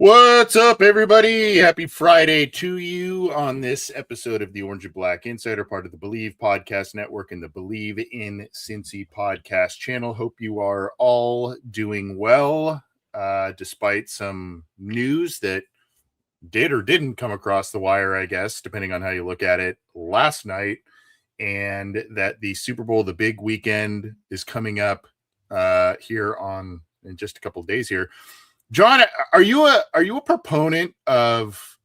What's up, everybody? Happy Friday to you on this episode of the Orange and Black Insider, part of the Believe Podcast Network and the Believe in Cincy podcast channel. Hope you are all doing well, despite some news that did or didn't come across the wire, I guess, depending on how you look at it, last night, and that the Super Bowl, the big weekend, is coming up here in just a couple of days here. John, are you a proponent of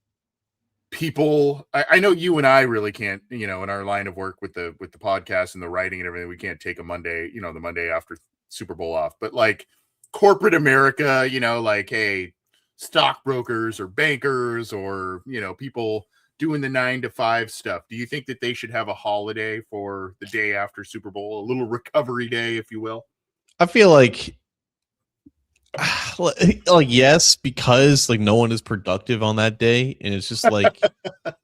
people? I know you and I really can't, in our line of work with the podcast and the writing and everything, we can't take a Monday, the Monday after Super Bowl off. But like corporate America, like, hey, stockbrokers or bankers or people doing the 9 to 5 stuff. Do you think that they should have a holiday for the day after Super Bowl, a little recovery day, if you will? I feel like yes, because like no one is productive on that day, and it's just like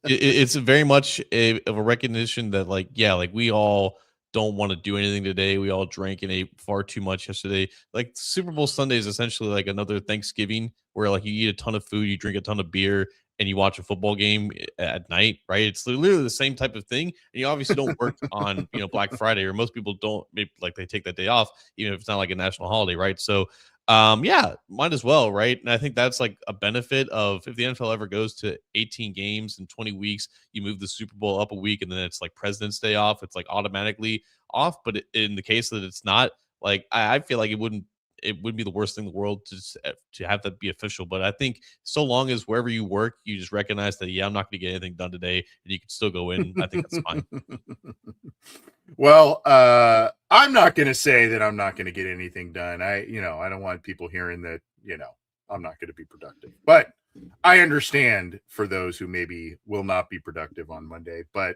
it's very much of a recognition that like we all don't want to do anything today. We all drank and ate far too much yesterday. Like Super Bowl Sunday is essentially like another Thanksgiving where like you eat a ton of food, you drink a ton of beer, and you watch a football game at night, right? It's literally the same type of thing. And you obviously don't work on Black Friday, or most people don't. Maybe like they take that day off, even if it's not like a national holiday, right? So might as well, right? And I think that's like a benefit of if the NFL ever goes to 18 games in 20 weeks, you move the Super Bowl up a week, and then it's like President's Day off. It's like automatically off. But in the case that it's not, like I feel like it wouldn't be the worst thing in the world to have that be official. But I think so long as wherever you work, you just recognize that I'm not going to get anything done today, and you can still go in. I think that's fine. Well, I'm not going to say that I'm not going to get anything done. I don't want people hearing that, I'm not going to be productive, but I understand for those who maybe will not be productive on Monday. But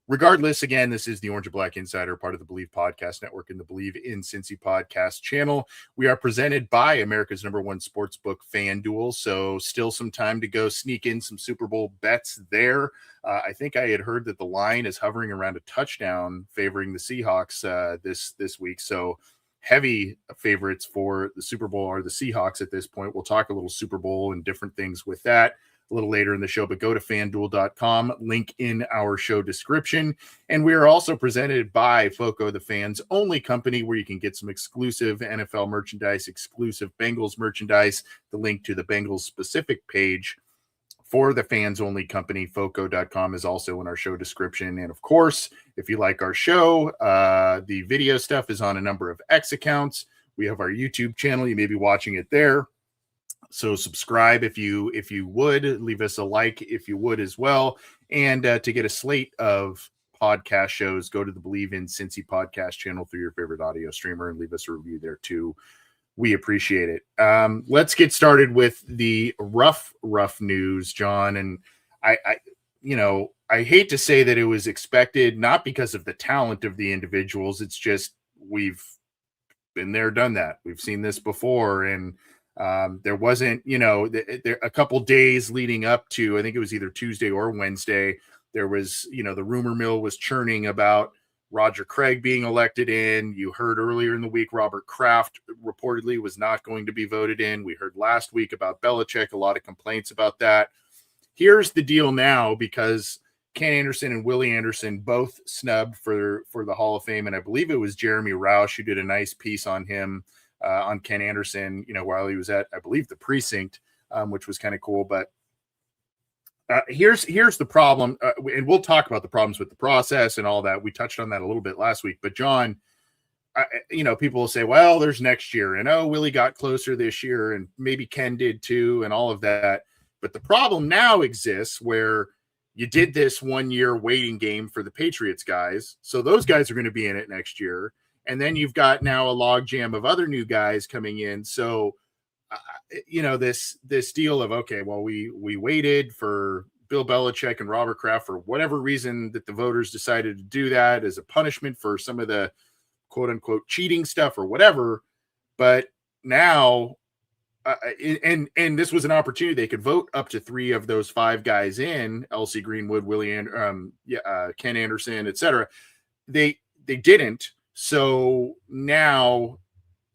regardless, again, this is the Orange and Black Insider, part of the Believe Podcast Network and the Believe in Cincy podcast channel. We are presented by America's #1 sportsbook, FanDuel. So still some time to go sneak in some Super Bowl bets there. I think I had heard that the line is hovering around a touchdown favoring the Seahawks this week. So heavy favorites for the Super Bowl are the Seahawks at this point. We'll talk a little Super Bowl and different things with that a little later in the show, but go to fanduel.com, link in our show description. And we are also presented by FOCO, the fans only company, where you can get some exclusive NFL merchandise, exclusive Bengals merchandise. The link to the Bengals specific page for the fans only company, foco.com, is also in our show description. And of course, if you like our show, the video stuff is on a number of X accounts. We have our YouTube channel. You may be watching it there. So subscribe if you would, leave us a like if you would as well. And to get a slate of podcast shows, go to the Believe in Cincy podcast channel through your favorite audio streamer and leave us a review there too. We appreciate it. Let's get started with the rough news, John. And I hate to say that it was expected, not because of the talent of the individuals. It's just we've been there, done that. We've seen this before, and there wasn't, there a couple days leading up to, I think it was either Tuesday or Wednesday, there was, the rumor mill was churning about Roger Craig being elected in. You heard earlier in the week, Robert Kraft reportedly was not going to be voted in. We heard last week about Belichick, a lot of complaints about that. Here's the deal now, because Ken Anderson and Willie Anderson both snubbed for the Hall of Fame. And I believe it was Jeremy Roush who did a nice piece on him, on Ken Anderson, while he was at, I believe, the precinct, which was kind of cool. But Here's the problem, and we'll talk about the problems with the process and all that. We touched on that a little bit last week, but John, people will say, well, there's next year, and Willie got closer this year, and maybe Ken did too, and all of that. But the problem now exists where you did this 1 year waiting game for the Patriots guys, so those guys are going to be in it next year, and then you've got now a logjam of other new guys coming in. So this deal of, okay, well, we waited for Bill Belichick and Robert Kraft for whatever reason that the voters decided to do that as a punishment for some of the quote unquote cheating stuff or whatever. But now, and this was an opportunity, they could vote up to 3 of those 5 guys in: L.C. Greenwood, Ken Anderson, etc. They didn't. So now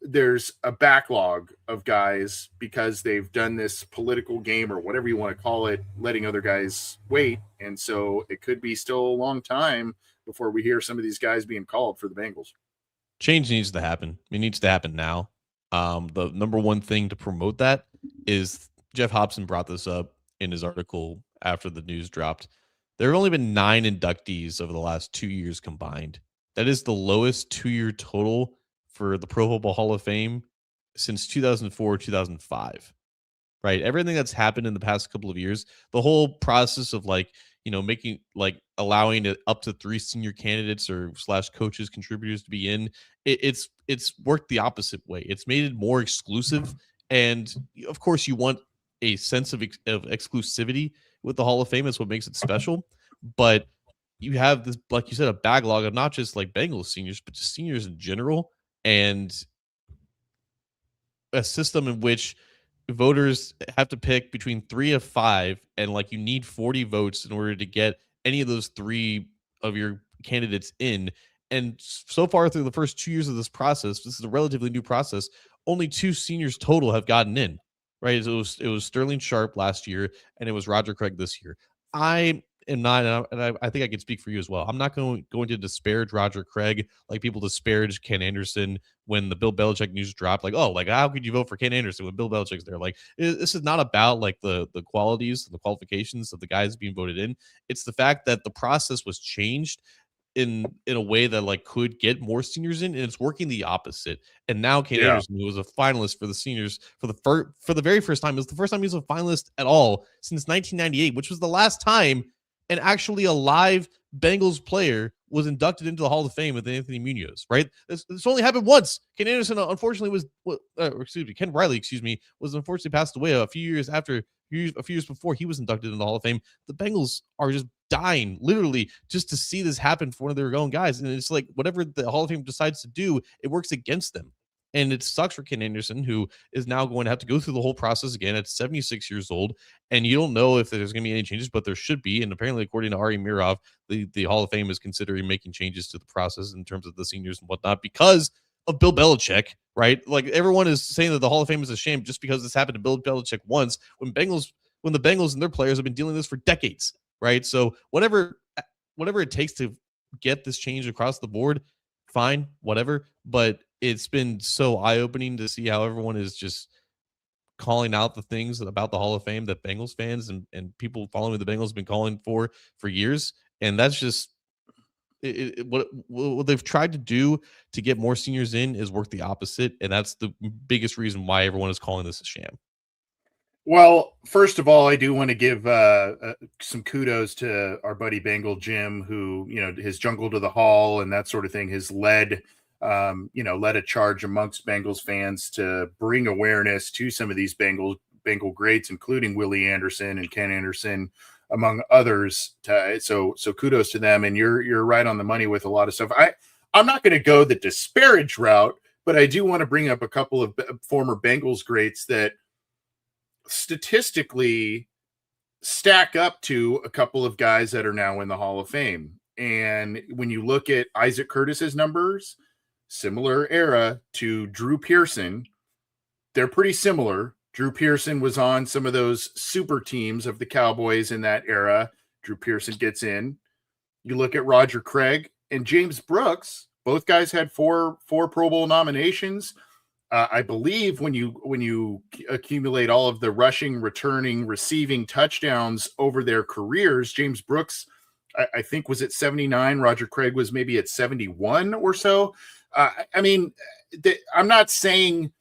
there's a backlog of guys because they've done this political game or whatever you want to call it, letting other guys wait. And so it could be still a long time before we hear some of these guys being called for the Bengals. Change needs to happen. It needs to happen now. The number one thing to promote that is, Jeff Hobson brought this up in his article after the news dropped. There have only been 9 inductees over the last 2 years combined. That is the lowest 2-year total for the Pro Football Hall of Fame since 2004, 2005, right? Everything that's happened in the past couple of years, the whole process of making, allowing it up to 3 senior candidates or / coaches, contributors to be in, it's worked the opposite way. It's made it more exclusive. And of course you want a sense of exclusivity with the Hall of Fame. That's what makes it special. But you have this, like you said, a backlog of not just like Bengals seniors, but just seniors in general, and a system in which voters have to pick between 3 of 5, and you need 40 votes in order to get any of those 3 of your candidates in. And so far through the first 2 years of this process, this is a relatively new process, only 2 seniors total have gotten in, right? So it was Sterling Sharp last year, and it was Roger Craig this year. I am not, and I think I can speak for you as well, I'm not going to disparage Roger Craig like people disparage Ken Anderson when the Bill Belichick news dropped. How could you vote for Ken Anderson when Bill Belichick's there? This is not about the qualities and the qualifications of the guys being voted in. It's the fact that the process was changed in a way that could get more seniors in, and it's working the opposite. And now Ken Anderson, who was a finalist for the seniors for the very first time, it was the first time he was a finalist at all since 1998, which was the last time an actually a live Bengals player was inducted into the Hall of Fame with Anthony Munoz, right? This only happened once. Ken Anderson, unfortunately, Ken Riley, was unfortunately passed away a few years before he was inducted into the Hall of Fame. The Bengals are just dying, literally, just to see this happen for one of their own guys. And it's whatever the Hall of Fame decides to do, it works against them. And it sucks for Ken Anderson, who is now going to have to go through the whole process again at 76 years old. And you don't know if there's going to be any changes, but there should be. And apparently, according to Ari Mirov, the Hall of Fame is considering making changes to the process in terms of the seniors and whatnot because of Bill Belichick, right? Everyone is saying that the Hall of Fame is a shame just because this happened to Bill Belichick once when the Bengals and their players have been dealing with this for decades, right? So whatever it takes to get this change across the board, fine, whatever. But it's been so eye-opening to see how everyone is just calling out the things about the Hall of Fame that Bengals fans and people following the Bengals have been calling for years. And that's just what they've tried to do to get more seniors in is work the opposite. And that's the biggest reason why everyone is calling this a sham. Well, first of all, I do want to give some kudos to our buddy Bengal Jim, who, his Jungle to the Hall and that sort of thing has led a charge amongst Bengals fans to bring awareness to some of these Bengal greats, including Willie Anderson and Ken Anderson, among others. So kudos to them. And you're right on the money with a lot of stuff. I'm not going to go the disparage route, but I do want to bring up a couple of former Bengals greats that statistically stack up to a couple of guys that are now in the Hall of Fame. And when you look at Isaac Curtis's numbers, similar era to Drew Pearson, they're pretty similar. Drew Pearson was on some of those super teams of the Cowboys in that era. Drew Pearson gets in. You look at Roger Craig and James Brooks. Both guys had four Pro Bowl nominations. I believe when you accumulate all of the rushing, returning, receiving touchdowns over their careers, James Brooks, I think, was at 79. Roger Craig was maybe at 71 or so. I mean, I'm not saying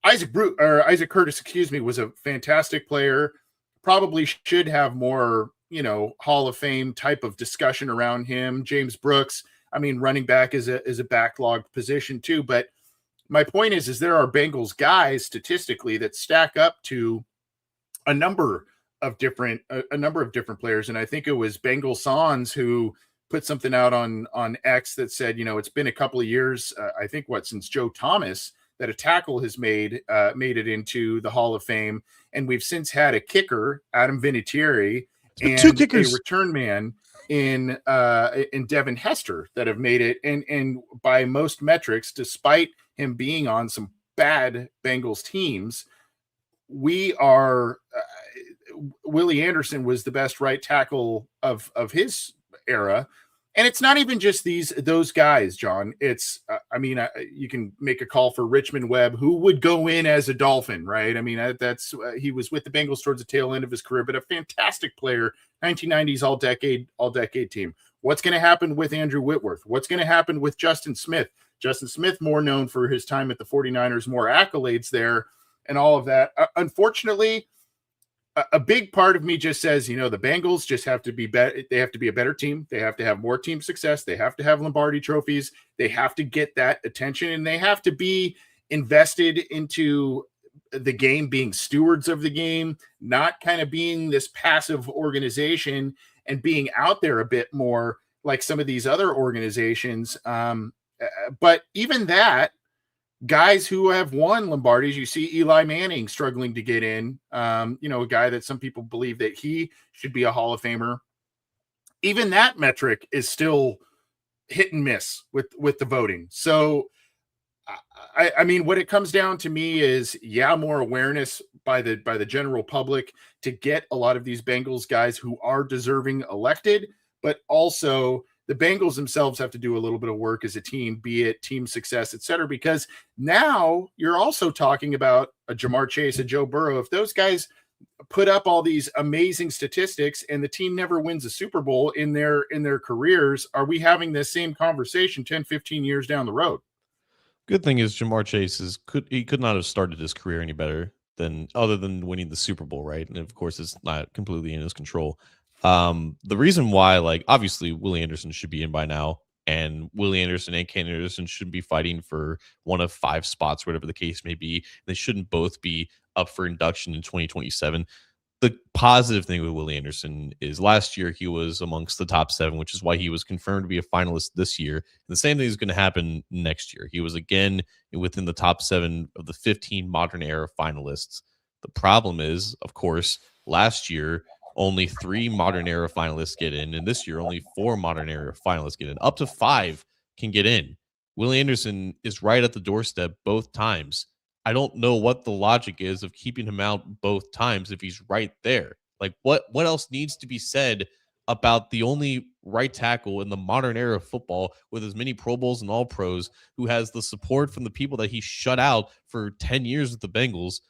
Isaac Curtis, excuse me, was a fantastic player. Probably should have more, Hall of Fame type of discussion around him. James Brooks, I mean, running back is a backlogged position too. But my point is there are Bengals guys statistically that stack up to a number of different players, and I think it was Bengal Sans who put something out on X that said, it's been a couple of years, I think since Joe Thomas, that a tackle has made it into the Hall of Fame, and we've since had a kicker, Adam Vinatieri, and two kickers, a return man in Devin Hester that have made it, and by most metrics, despite him being on some bad Bengals teams, we are Willie Anderson was the best right tackle of his era. And it's not even just those guys, John. It's, you can make a call for Richmond Webb, who would go in as a Dolphin, right? I mean, that's he was with the Bengals towards the tail end of his career, but a fantastic player, 1990s all decade team. What's going to happen with Andrew Whitworth? What's going to happen with Justin Smith? Justin Smith, more known for his time at the 49ers, more accolades there and all of that. Unfortunately, a big part of me just says, the Bengals just have to be better. They have to be a better team. They have to have more team success. They have to have Lombardi trophies. They have to get that attention, and they have to be invested into the game, being stewards of the game, not kind of being this passive organization and being out there a bit more like some of these other organizations. But even that, guys who have won Lombardis, you see Eli Manning struggling to get in, a guy that some people believe that he should be a Hall of Famer. Even that metric is still hit and miss with the voting. So, I mean, what it comes down to me is, more awareness by the general public to get a lot of these Bengals guys who are deserving elected, but also the Bengals themselves have to do a little bit of work as a team, be it team success, et cetera, because now you're also talking about a Jamar Chase, a Joe Burrow. If those guys put up all these amazing statistics and the team never wins a Super Bowl in their careers, are we having this same conversation 10, 15 years down the road? Good thing is Jamar Chase could not have started his career any better other than winning the Super Bowl, right? And of course, it's not completely in his control. The reason why, obviously, Willie Anderson should be in by now, and Willie Anderson and Ken Anderson should be fighting for one of 5 spots, whatever the case may be. They shouldn't both be up for induction in 2027. The positive thing with Willie Anderson is last year he was amongst the top 7, which is why he was confirmed to be a finalist this year. And the same thing is going to happen next year. He was again within the top 7 of the 15 modern era finalists. The problem is, of course, last year only 3 modern era finalists get in, and this year only 4 modern era finalists get in. Up to 5 can get in. Willie Anderson is right at the doorstep both times. I don't know what the logic is of keeping him out both times if he's right there. What else needs to be said about the only right tackle in the modern era of football with as many Pro Bowls and All Pros, who has the support from the people that he shut out for 10 years with the Bengals,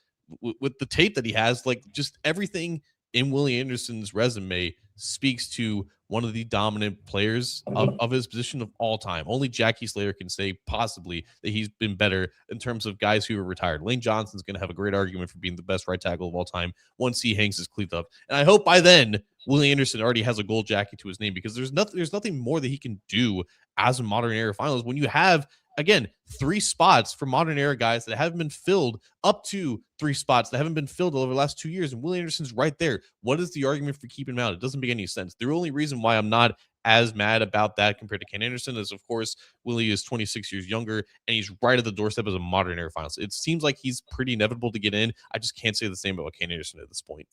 with the tape that he has, just everything in Willie Anderson's resume speaks to one of the dominant players of his position of all time. Only Jackie Slater can say possibly that he's been better in terms of guys who are retired. Lane Johnson's going to have a great argument for being the best right tackle of all time once he hangs his cleats up. And I hope by then Willie Anderson already has a gold jacket to his name, because there's nothing more that he can do as a modern era finalist when you have, again, 3 spots for modern era guys that haven't been filled, up to 3 spots that haven't been filled over the last 2 years, and Willie Anderson's right there. What is the argument for keeping him out? It doesn't make any sense. The only reason why I'm not as mad about that compared to Ken Anderson is, of course, Willie is 26 years younger, and he's right at the doorstep as a modern era finalist. It seems like he's pretty inevitable to get in. I just can't say the same about Ken Anderson at this point.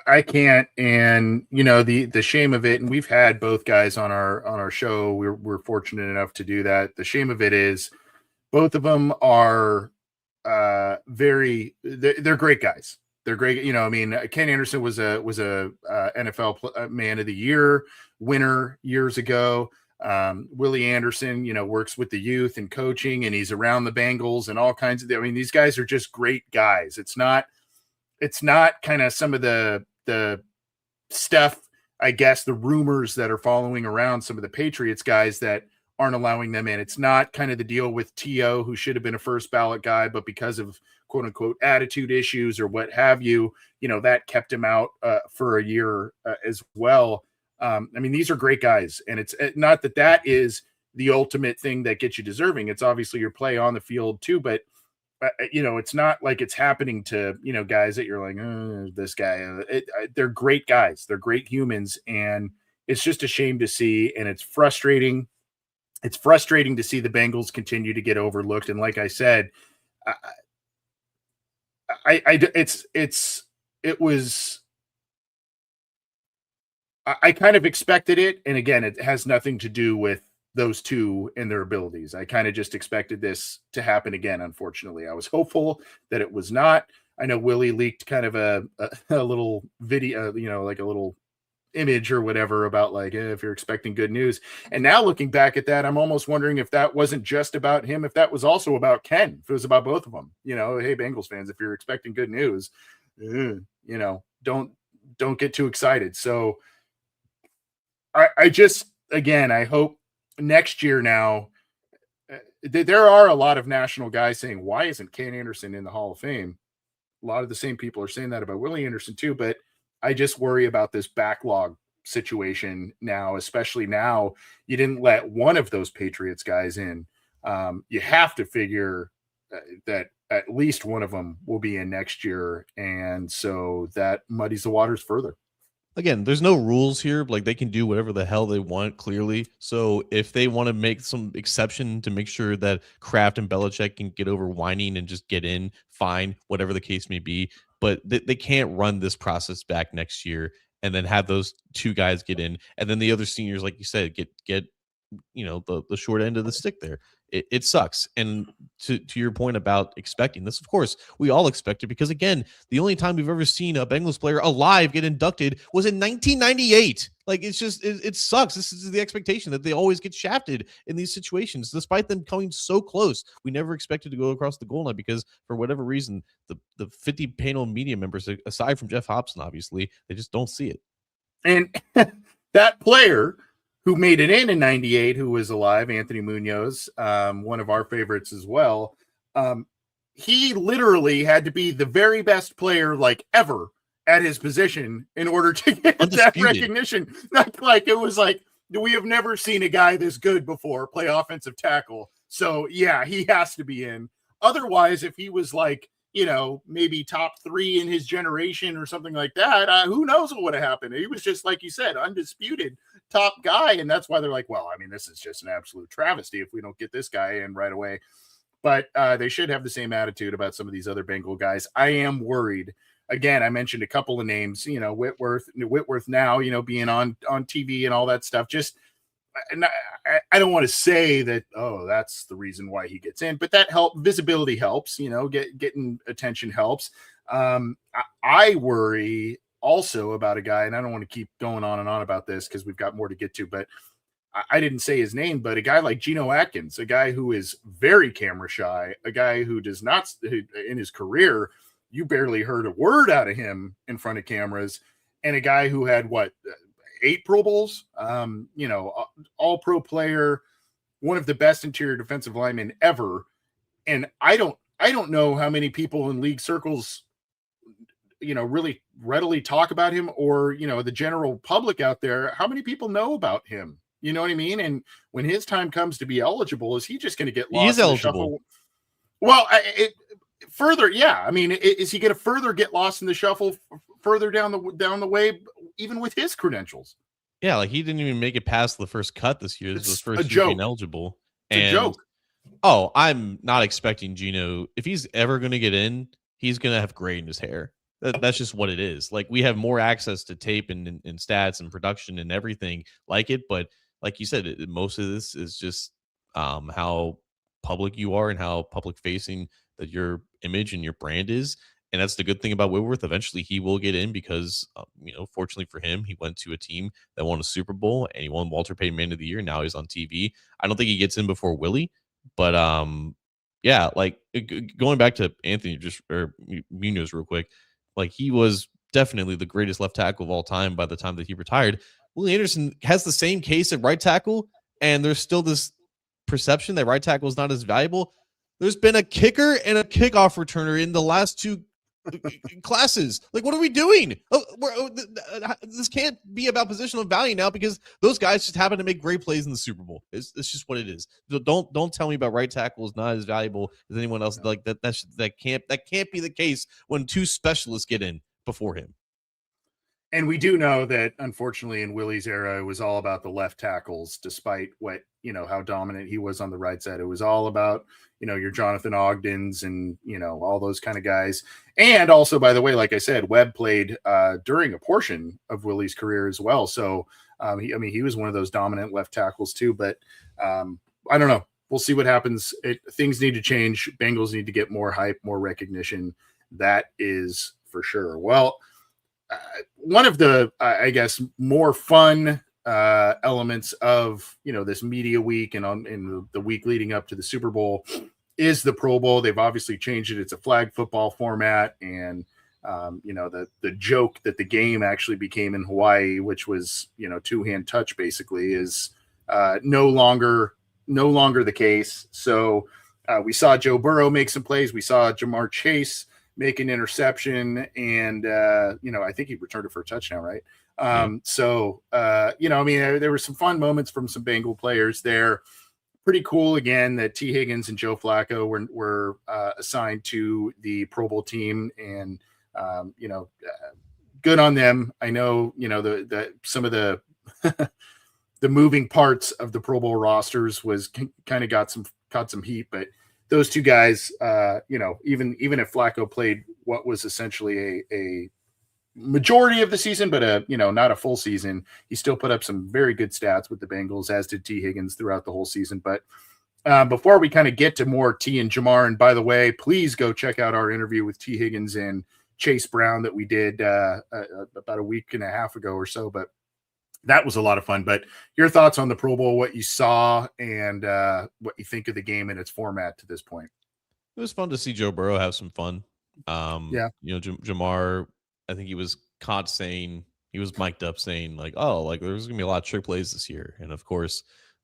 I can't, and the shame of it, and we've had both guys on our show. We're fortunate enough to do that. The shame of it is both of them are they're great guys. They're great. Ken Anderson was a NFL man of the year winner years ago. Willie Anderson, works with the youth and coaching, and he's around the Bengals and all kinds of. I mean, these guys are just great guys. It's not kind of some of the stuff, I guess, the rumors that are following around some of the Patriots guys that aren't allowing them in. It's not kind of the deal with T.O., who should have been a first ballot guy, but because of quote unquote attitude issues or what have you, that kept him out for a year as well. I mean, these are great guys, and it's not that is the ultimate thing that gets you deserving. It's obviously your play on the field too, but it's not like it's happening to, guys that you're like, this guy, they're great guys. They're great humans. And it's just a shame to see. And it's frustrating. It's frustrating to see the Bengals continue to get overlooked. And like I said, I kind of expected it. And again, it has nothing to do with those two and their abilities. I kind of just expected this to happen again. Unfortunately, I was hopeful that it was not. I know Willie leaked kind of a little video, like a little image or whatever about like, if you're expecting good news. And now looking back at that, I'm almost wondering if that wasn't just about him, if that was also about Ken, if it was about both of them. Hey, Bengals fans, if you're expecting good news, don't get too excited. So I just, again, I hope next year now, there are a lot of national guys saying, why isn't Ken Anderson in the Hall of Fame? A lot of the same people are saying that about Willie Anderson too, but I just worry about this backlog situation now, especially now you didn't let one of those Patriots guys in. You have to figure that at least one of them will be in next year. And so that muddies the waters further. Again, there's no rules here. Like, they can do whatever the hell they want, clearly. So if they want to make some exception to make sure that Kraft and Belichick can get over whining and just get in, fine, whatever the case may be. But they can't run this process back next year and then have those two guys get in, and then the other seniors, like you said, get the short end of the stick there. It sucks. And to your point about expecting this, of course, we all expect it, because again, the only time we've ever seen a Bengals player alive get inducted was in 1998. Like, it's just, it sucks. This is the expectation that they always get shafted in these situations, despite them coming so close. We never expected to go across the goal line because, for whatever reason, the 50 panel media members, aside from Jeff Hobson, obviously, they just don't see it. And that player who made it in 98, who was alive, Anthony Munoz, one of our favorites as well. He literally had to be the very best player like ever at his position in order to get that recognition. Like it was like, we have never seen a guy this good before play offensive tackle. So yeah, he has to be in. Otherwise, if he was like, maybe top 3 in his generation or something like that, who knows what would have happened. He was just, like you said, undisputed top guy. And that's why they're like, well, I mean, this is just an absolute travesty if we don't get this guy in right away. But they should have the same attitude about some of these other Bengal guys. I am worried. Again, I mentioned a couple of names, Whitworth now, being on TV and all that stuff. Just, I don't want to say that, that's the reason why he gets in, but that visibility helps, getting attention helps. I worry also about a guy, and I don't want to keep going on and on about this because we've got more to get to, but I didn't say his name, but a guy like Geno Atkins, a guy who is very camera shy, a guy who does not, in his career, you barely heard a word out of him in front of cameras, and a guy who had 8 Pro Bowls, all pro player, one of the best interior defensive linemen ever. And I don't know how many people in league circles, really readily talk about him, or, the general public out there, how many people know about him? You know what I mean? And when his time comes to be eligible, is he just going to get lost? He is eligible. Well, further, yeah. I mean, is he going to further get lost in the shuffle further down the way, even with his credentials? Yeah, like he didn't even make it past the first cut this year. This was first year being eligible. It's a joke. Oh, I'm not expecting Geno. If he's ever going to get in, he's going to have gray in his hair. That's just what it is. Like, we have more access to tape and stats and production and everything like it. But like you said, most of this is just how public you are and how public facing that your image and your brand is. And that's the good thing about Whitworth. Eventually, he will get in because, fortunately for him, he went to a team that won a Super Bowl and he won Walter Payton Man of the Year. Now he's on TV. I don't think he gets in before Willie, but yeah, like going back to Anthony or Munoz real quick, like he was definitely the greatest left tackle of all time by the time that he retired. Willie Anderson has the same case at right tackle, and there's still this perception that right tackle is not as valuable. There's been a kicker and a kickoff returner in the last two classes. Like, what are we doing? This can't be about positional value now because those guys just happen to make great plays in the Super Bowl. It's just what it is. Don't tell me about right tackle is not as valuable as anyone else. Like that can't be the case when two specialists get in before him. And we do know that, unfortunately, in Willie's era, it was all about the left tackles, despite what, how dominant he was on the right side. It was all about, your Jonathan Ogdens and, all those kind of guys. And also, by the way, like I said, Webb played during a portion of Willie's career as well. So, he was one of those dominant left tackles too. But I don't know. We'll see what happens. Things need to change. Bengals need to get more hype, more recognition. That is for sure. Well, one of the, I guess, more fun elements of this media week and in the week leading up to the Super Bowl is the Pro Bowl. They've obviously changed it. It's a flag football format, and the joke that the game actually became in Hawaii, which was two-hand touch basically, is no longer the case. So we saw Joe Burrow make some plays. We saw Jamar Chase make an interception, and I think he returned it for a touchdown, right? So there were some fun moments from some Bengal players there. Pretty cool again that T. Higgins and Joe Flacco were assigned to the Pro Bowl team, and good on them. I know the some of the the moving parts of the Pro Bowl rosters was kind of caught some heat, but those two guys, even if Flacco played what was essentially a majority of the season, but not a full season, he still put up some very good stats with the Bengals, as did T. Higgins throughout the whole season. But before we kind of get to more T and Jamar, and by the way, please go check out our interview with T. Higgins and Chase Brown that we did about a week and a half ago or so. But that was a lot of fun. But your thoughts on the Pro Bowl, what you saw, and what you think of the game and its format to this point? It was fun to see Joe Burrow have some fun. Jamar, I think he was caught saying, he was mic'd up saying like, oh, like there's gonna be a lot of trick plays this year. And of course,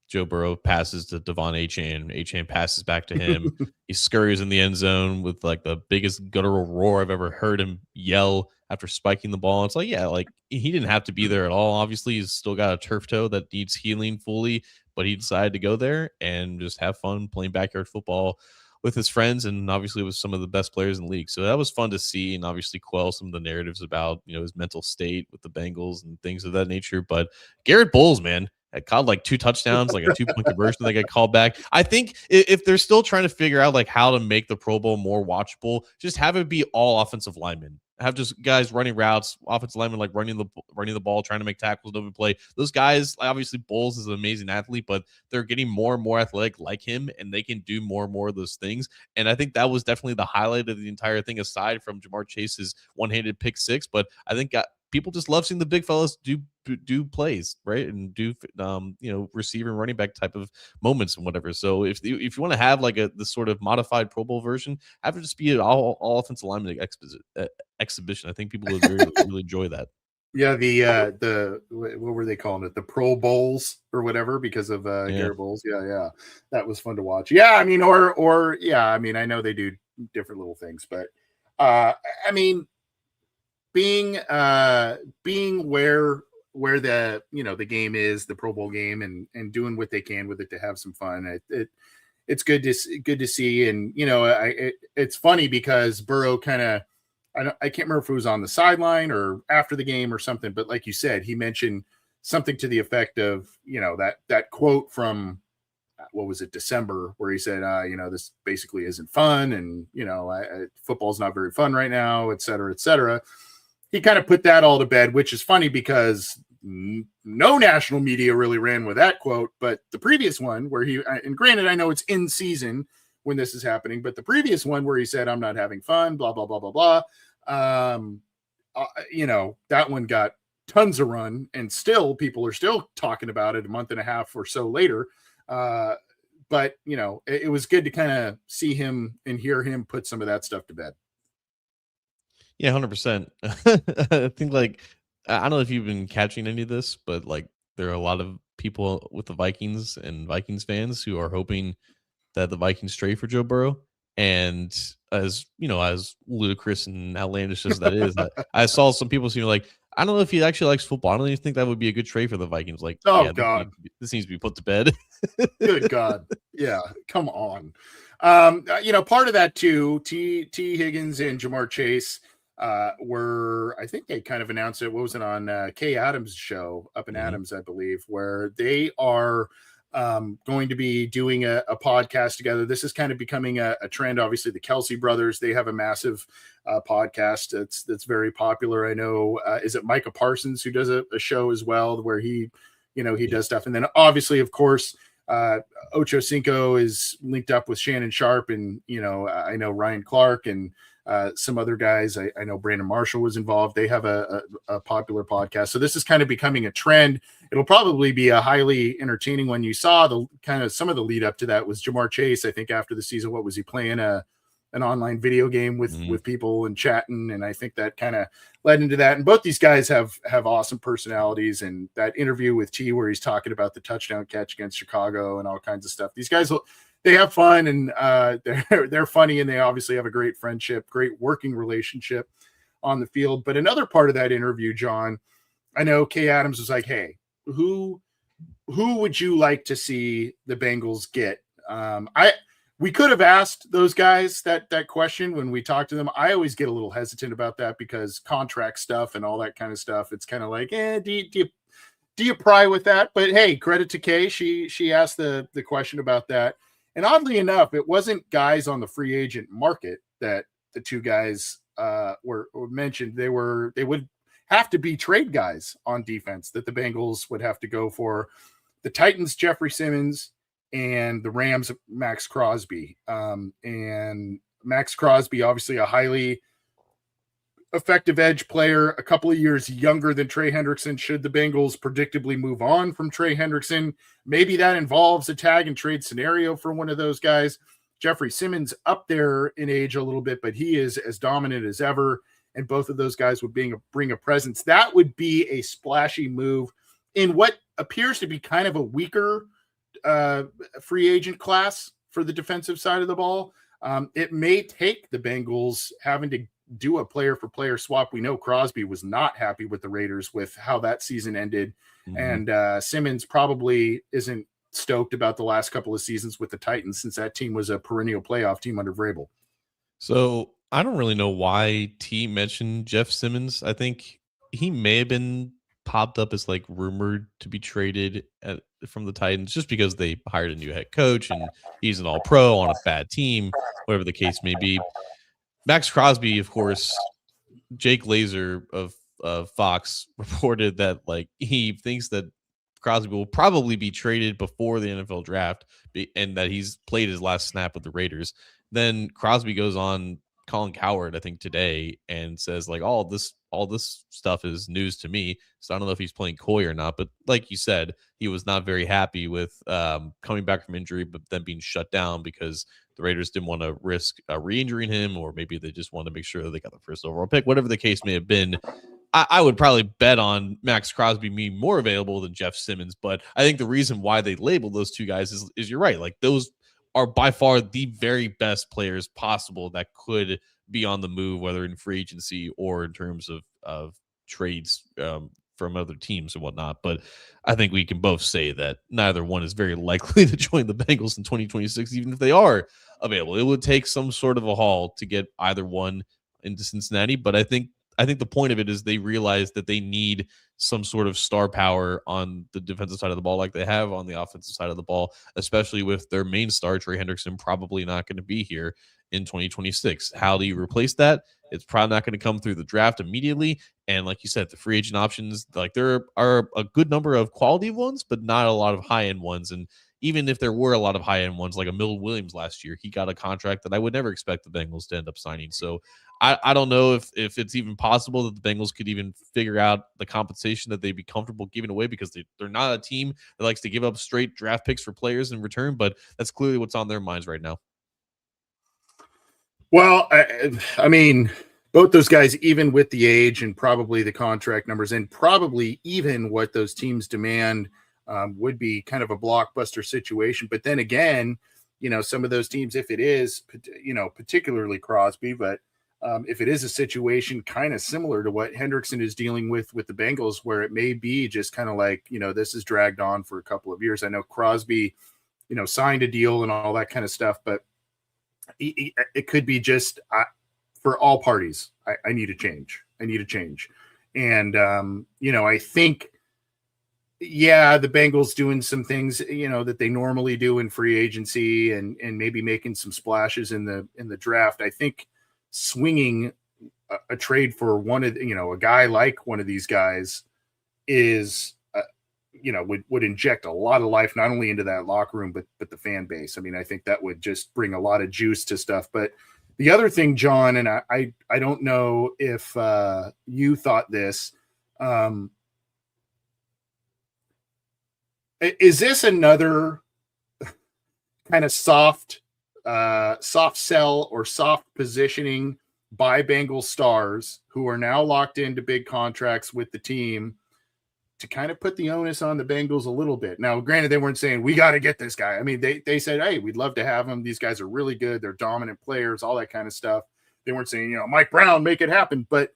Joe Burrow passes to Devon Achane. Achane passes back to him. He scurries in the end zone with like the biggest guttural roar I've ever heard him yell after spiking the ball. It's like, yeah, like he didn't have to be there at all. Obviously, he's still got a turf toe that needs healing fully, but he decided to go there and just have fun playing backyard football with his friends, and obviously with some of the best players in the league. So that was fun to see, and obviously quell some of the narratives about his mental state with the Bengals and things of that nature. But Garrett Bowles, man, had caught like 2 touchdowns, like a 2-point conversion that got called back. I think if they're still trying to figure out like how to make the Pro Bowl more watchable, just have it be all offensive linemen. Have just guys running routes, offensive linemen like running the ball, trying to make tackles, open play. Those guys, obviously, Bowles is an amazing athlete, but they're getting more and more athletic like him, and they can do more and more of those things. And I think that was definitely the highlight of the entire thing, aside from Jamar Chase's one-handed pick six. But I think people just love seeing the big fellas do plays, right, and do receiver and running back type of moments and whatever. So if you want to have like this sort of modified Pro Bowl version, have it just be an all offensive lineman exhibition. I think people would really enjoy that. Yeah, the what were they calling it? The Pro Bowls or whatever, because of Garrett Bowles. Yeah, that was fun to watch. Yeah, I mean, or yeah, I mean, I know they do different little things, but I mean, being where the the game is, the Pro Bowl game, and doing what they can with it to have some fun. It's good to see, and it's funny because Burrow kind of, I can't remember if it was on the sideline or after the game or something, but like you said, he mentioned something to the effect of that quote from what was it, December, where he said this basically isn't fun, and football's not very fun right now, et cetera, et cetera. He kind of put that all to bed, which is funny because no national media really ran with that quote, but the previous one where and granted, I know it's in season, when this is happening. But the previous one where he said, I'm not having fun, blah, blah, blah, blah, blah. That one got tons of run, and still people are still talking about it a month and a half or so later. But it was good to kind of see him and hear him put some of that stuff to bed. Yeah, 100%. I think I don't know if you've been catching any of this, but there are a lot of people with the Vikings and Vikings fans who are hoping that the Vikings trade for Joe Burrow. And as ludicrous and outlandish as that is, I saw some people seem like, I don't know if he actually likes football. I don't even think that would be a good trade for the Vikings. God, this needs to be put to bed. Good God. Yeah. Come on. Part of that too, T Higgins and Jamar Chase were, I think they kind of announced it. What was it on Kay Adams' show up in Adams, I believe, where they are going to be doing a podcast together. This is kind of becoming a trend. Obviously, the Kelsey brothers, they have a massive podcast that's very popular. I know, is it Micah Parsons who does a show as well where he does stuff. And then obviously, of course, Ocho Cinco is linked up with Shannon Sharp, and I know Ryan Clark and some other guys. I know Brandon Marshall was involved. They have a popular podcast. So this is kind of becoming a trend. It'll probably be a highly entertaining one. You saw the kind of some of the lead up to that was Jamar Chase. I think after the season, what was he playing an online video game with people and chatting? And I think that kind of led into that. And both these guys have awesome personalities. And that interview with T where he's talking about the touchdown catch against Chicago and all kinds of stuff. These guys they have fun, and they're funny, and they obviously have a great friendship, great working relationship on the field. But another part of that interview, John, I know Kay Adams was like, hey, who would you like to see the Bengals get? We could have asked those guys that question when we talked to them. I always get a little hesitant about that because contract stuff and all that kind of stuff. It's kind of like, do you pry with that? But hey, credit to Kay. She asked the question about that. And oddly enough, it wasn't guys on the free agent market that the two guys were mentioned. They would have to be trade guys on defense that the Bengals would have to go for. The Titans, Jeffrey Simmons, and the Rams, Max Crosby. And Max Crosby, obviously a highly effective edge player, a couple of years younger than Trey Hendrickson. Should the Bengals predictably move on from Trey Hendrickson, maybe that involves a tag and trade scenario for one of those guys. Jeffrey Simmons up there in age a little bit, but he is as dominant as ever. And both of those guys would bring a presence. That would be a splashy move in what appears to be kind of a weaker free agent class for the defensive side of the ball. It may take the Bengals having to do a player for player swap. We know Crosby was not happy with the Raiders with how that season ended. And Simmons probably isn't stoked about the last couple of seasons with the Titans, since that team was a perennial playoff team under Vrabel. So I don't really know why T mentioned Jeff Simmons. I think he may have been popped up as rumored to be traded from the Titans just because they hired a new head coach and he's an all-pro on a bad team, whatever the case may be. Max Crosby, of course, Jake Laser of Fox reported that he thinks that Crosby will probably be traded before the NFL draft and that he's played his last snap with the Raiders. Then Crosby goes on Colin Cowherd, I think today, and says all this stuff is news to me. So I don't know if he's playing coy or not, but like you said, he was not very happy with coming back from injury, but then being shut down because the Raiders didn't want to risk re-injuring him, or maybe they just wanted to make sure that they got the first overall pick, whatever the case may have been. I would probably bet on Max Crosby being more available than Jeff Simmons, but I think the reason why they labeled those two guys is you're right. Those are by far the very best players possible that could be on the move, whether in free agency or in terms of trades from other teams and whatnot. But I think we can both say that neither one is very likely to join the Bengals in 2026, even if they are available. It would take some sort of a haul to get either one into Cincinnati. But I think the point of it is they realize that they need some sort of star power on the defensive side of the ball like they have on the offensive side of the ball, especially with their main star, Trey Hendrickson, probably not going to be here in 2026. How do you replace that? It's probably not going to come through the draft immediately. And like you said, the free agent options, there are a good number of quality ones, but not a lot of high-end ones. And even if there were a lot of high end ones, like a Mill Williams last year, he got a contract that I would never expect the Bengals to end up signing. So I don't know if it's even possible that the Bengals could even figure out the compensation that they'd be comfortable giving away, because they're not a team that likes to give up straight draft picks for players in return, but that's clearly what's on their minds right now. Well, I mean, both those guys, even with the age and probably the contract numbers and probably even what those teams demand, would be kind of a blockbuster situation. But then again, some of those teams, if it is, particularly Crosby, but if it is a situation kind of similar to what Hendrickson is dealing with the Bengals, where it may be just kind of like, this is dragged on for a couple of years. I know Crosby, signed a deal and all that kind of stuff, but it could be just for all parties. I need a change. And, I think, the Bengals doing some things, that they normally do in free agency and maybe making some splashes in the draft. I think swinging a trade for one of, a guy like one of these guys is, would inject a lot of life, not only into that locker room, but the fan base. I mean, I think that would just bring a lot of juice to stuff. But the other thing, John, and I don't know if you thought this, is this another kind of soft sell or soft positioning by Bengals stars who are now locked into big contracts with the team to kind of put the onus on the Bengals a little bit? Now, granted, they weren't saying we got to get this guy. I mean, they said, hey, we'd love to have him. These guys are really good. They're dominant players, all that kind of stuff. They weren't saying, Mike Brown, make it happen. But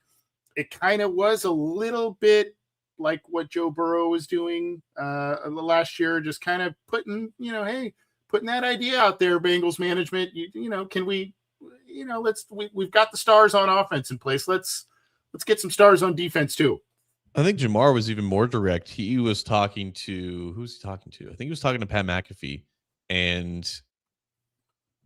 it kind of was a little bit like what Joe Burrow was doing last year, just kind of putting, hey, putting that idea out there, Bengals management. Can we, we've got the stars on offense in place. Let's get some stars on defense too. I think Jamar was even more direct. He was talking to, who's he talking to? I think he was talking to Pat McAfee, and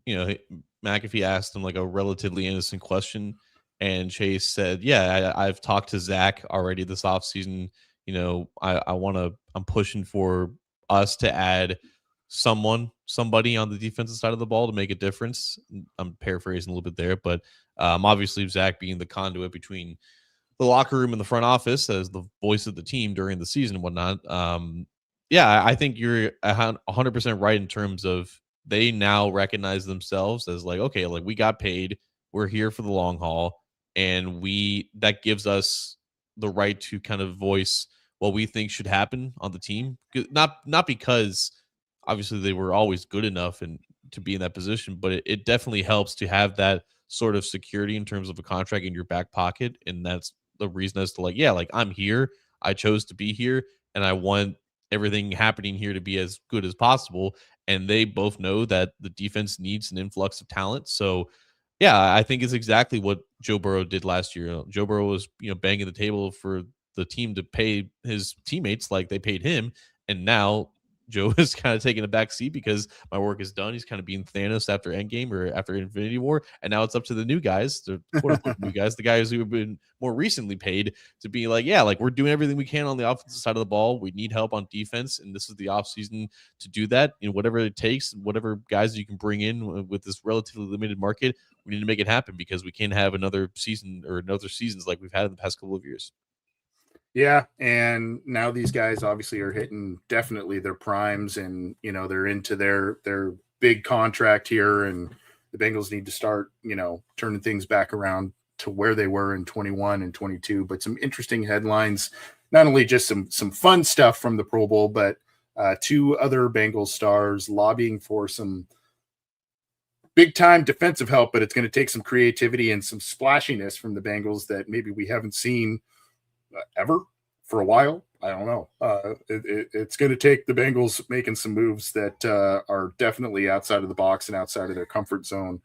McAfee asked him like a relatively innocent question, and Chase said, "Yeah, I've talked to Zach already this offseason. I'm pushing for us to add somebody on the defensive side of the ball to make a difference." I'm paraphrasing a little bit there, but obviously Zach being the conduit between the locker room and the front office as the voice of the team during the season and whatnot. I think you're 100% right in terms of they now recognize themselves as like, okay, like we got paid, we're here for the long haul, and that gives us the right to kind of voice what we think should happen on the team. Not because obviously they were always good enough and to be in that position, but it definitely helps to have that sort of security in terms of a contract in your back pocket. And that's the reason as to like, yeah, like I'm here, I chose to be here, and I want everything happening here to be as good as possible. And they both know that the defense needs an influx of talent. So yeah, I think it's exactly what Joe Burrow did last year. Joe Burrow was, banging the table for the team to pay his teammates like they paid him. And now Joe is kind of taking a back seat because my work is done. He's kind of being Thanos after Endgame or after Infinity War. And now it's up to the new guys, the quote unquote new guys, the guys who have been more recently paid to be like, yeah, like we're doing everything we can on the offensive side of the ball. We need help on defense. And this is the offseason to do that. Whatever it takes, whatever guys you can bring in with this relatively limited market, we need to make it happen because we can't have another season or another seasons like we've had in the past couple of years. Yeah, and now these guys obviously are hitting definitely their primes, and they're into their big contract here, and the Bengals need to start turning things back around to where they were in 21 and 22. But some interesting headlines, not only just some fun stuff from the Pro Bowl, but two other Bengals stars lobbying for some big time defensive help, but it's going to take some creativity and some splashiness from the Bengals that maybe we haven't seen ever for a while. I don't know. It's going to take the Bengals making some moves that are definitely outside of the box and outside of their comfort zone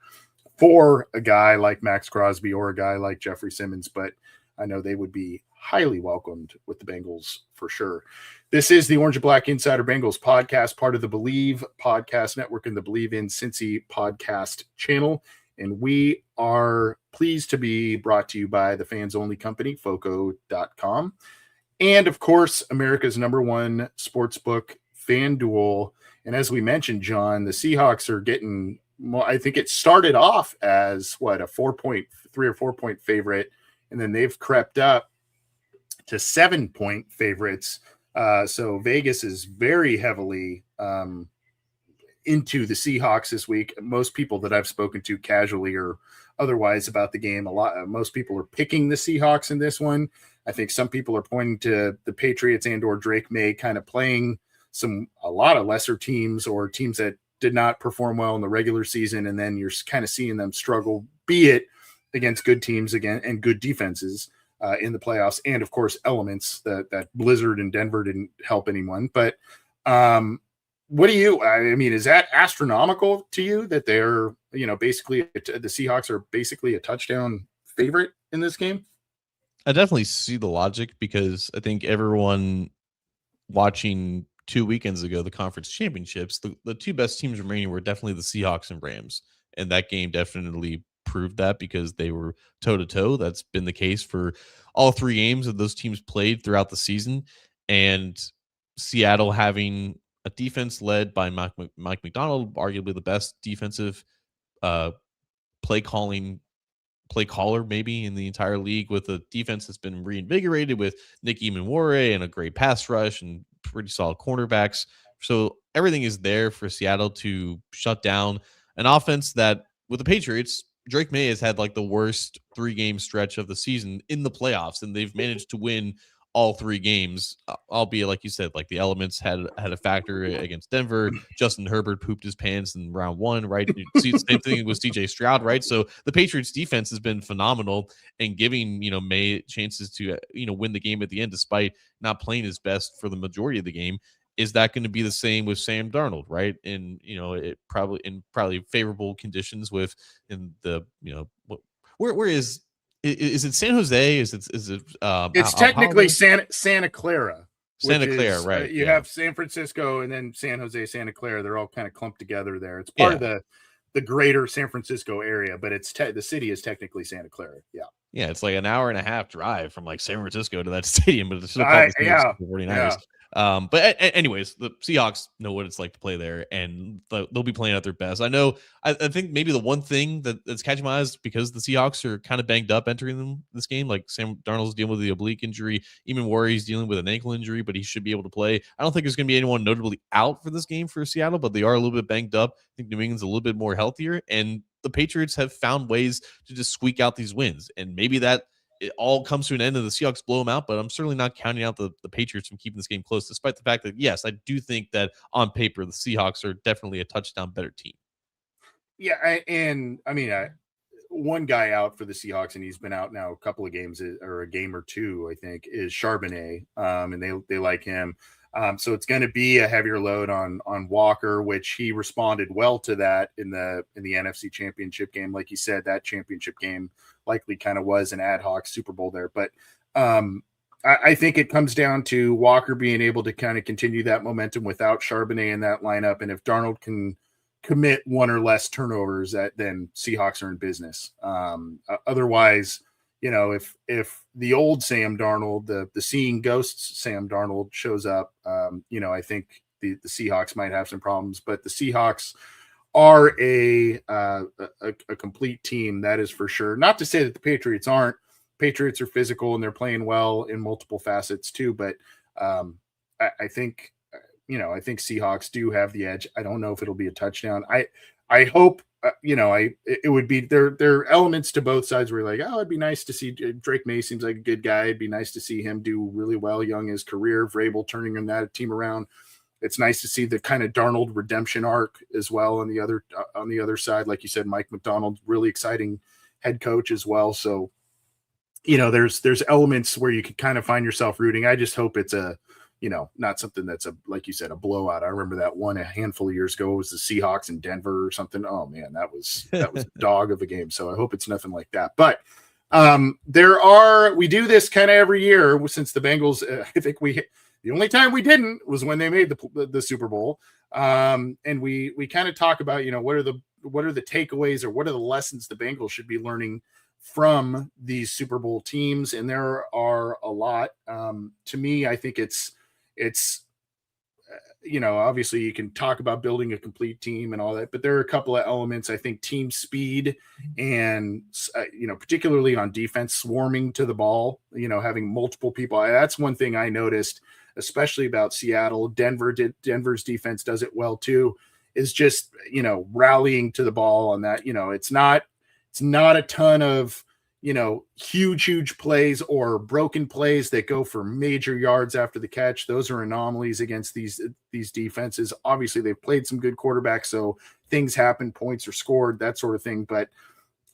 for a guy like Max Crosby or a guy like Jeffrey Simmons. But I know they would be highly welcomed with the Bengals for sure. This is the Orange and Black Insider Bengals podcast, part of the Believe Podcast Network and the Believe in Cincy podcast channel. And we are pleased to be brought to you by the fans only company, Foco.com. And of course, America's #1 sportsbook, FanDuel. And as we mentioned, John, the Seahawks are getting, well, I think it started off as what, a 3 or 4 point favorite, and then they've crept up to 7-point favorites. So Vegas is very heavily into the Seahawks this week. Most people that I've spoken to casually or otherwise about the game, most people are picking the Seahawks in this one. I think some people are pointing to the Patriots and or Drake May kind of playing a lot of lesser teams or teams that did not perform well in the regular season, and then you're kind of seeing them struggle, be it against good teams again and good defenses in the playoffs, and of course elements that Blizzard and Denver didn't help anyone. But what do you? I mean, is that astronomical to you that they're basically the Seahawks are basically a touchdown favorite in this game? I definitely see the logic because I think everyone watching 2 weekends ago, the conference championships, the two best teams remaining were definitely the Seahawks and Rams. And that game definitely proved that because they were toe to toe. That's been the case for all 3 games that those teams played throughout the season. And Seattle having a defense led by Mike McDonald, arguably the best defensive play caller maybe in the entire league, with a defense that's been reinvigorated with Nick Eamon and a great pass rush and pretty solid cornerbacks. So everything is there for Seattle to shut down an offense that, with the Patriots, Drake May has had like the worst 3-game stretch of the season in the playoffs, and they've managed to win all 3 games, albeit like you said, like the elements had a factor against Denver. Justin Herbert pooped his pants in round 1, right? See, same thing with CJ Stroud, right? So the Patriots defense has been phenomenal and giving May chances to win the game at the end, despite not playing his best for the majority of the game. Is that going to be the same with Sam Darnold, right? And it probably favorable conditions with in the where is it San Jose? Is it It's technically Santa Clara, Santa Clara, right? You have San Francisco and then San Jose, Santa Clara. They're all kind of clumped together there. It's part of the greater San Francisco area, but it's the city is technically Santa Clara. Yeah, it's like an hour and a half drive from like San Francisco to that stadium, but it's still called the San Francisco 49ers. But anyways, the Seahawks know what it's like to play there, and they'll be playing at their best. I think maybe the one thing that's catching my eyes, because the Seahawks are kind of banged up entering this game. Like Sam Darnold's dealing with the oblique injury, even Warrior's dealing with an ankle injury, but he should be able to play. I don't think there's going to be anyone notably out for this game for Seattle, but they are a little bit banged up. I think New England's a little bit more healthier, and the Patriots have found ways to just squeak out these wins, and maybe that it all comes to an end and the Seahawks blow them out. But I'm certainly not counting out the Patriots from keeping this game close, despite the fact that, yes, I do think that on paper the Seahawks are definitely a touchdown better team. Yeah, I mean, one guy out for the Seahawks, and he's been out now a couple of games or a game or two, I think, is Charbonnet, and they like him. So it's going to be a heavier load on Walker, which he responded well to that in the NFC Championship game. Like you said, that championship game likely kind of was an ad hoc Super Bowl there. But I think it comes down to Walker being able to kind of continue that momentum without Charbonnet in that lineup. And if Darnold can commit 1 or less turnovers, then Seahawks are in business. Otherwise, if the old Sam Darnold, the seeing ghosts Sam Darnold shows up, I think the Seahawks might have some problems. But the Seahawks are a complete team, that is for sure. Not to say that the Patriots aren't. Patriots are physical and they're playing well in multiple facets too. But I think Seahawks do have the edge. I don't know if it'll be a touchdown. I hope. It would be there are elements to both sides where you're like, oh, it'd be nice to see Drake May seems like a good guy. It'd be nice to see him do really well young in his career. Vrabel turning that team around. It's nice to see the kind of Darnold redemption arc as well on the other side. Like you said, Mike McDonald, really exciting head coach as well. So, there's elements where you could kind of find yourself rooting. I just hope it's not something that's like you said, a blowout. I remember that one a handful of years ago. It was the Seahawks in Denver or something. Oh man, that was a dog of a game. So I hope it's nothing like that. But we do this kind of every year since the Bengals. I think the only time we didn't was when they made the Super Bowl. And we kind of talk about, what are the takeaways or what are the lessons the Bengals should be learning from these Super Bowl teams. And there are a lot. To me, I think it's obviously you can talk about building a complete team and all that, but there are a couple of elements. I think team speed and, particularly on defense, swarming to the ball, having multiple people. That's one thing I noticed, especially about Seattle. Denver's defense does it well too, is just, rallying to the ball on that. It's not a ton of, huge plays or broken plays that go for major yards after the catch. Those are anomalies against these defenses. Obviously, they've played some good quarterbacks, so things happen, points are scored, that sort of thing. But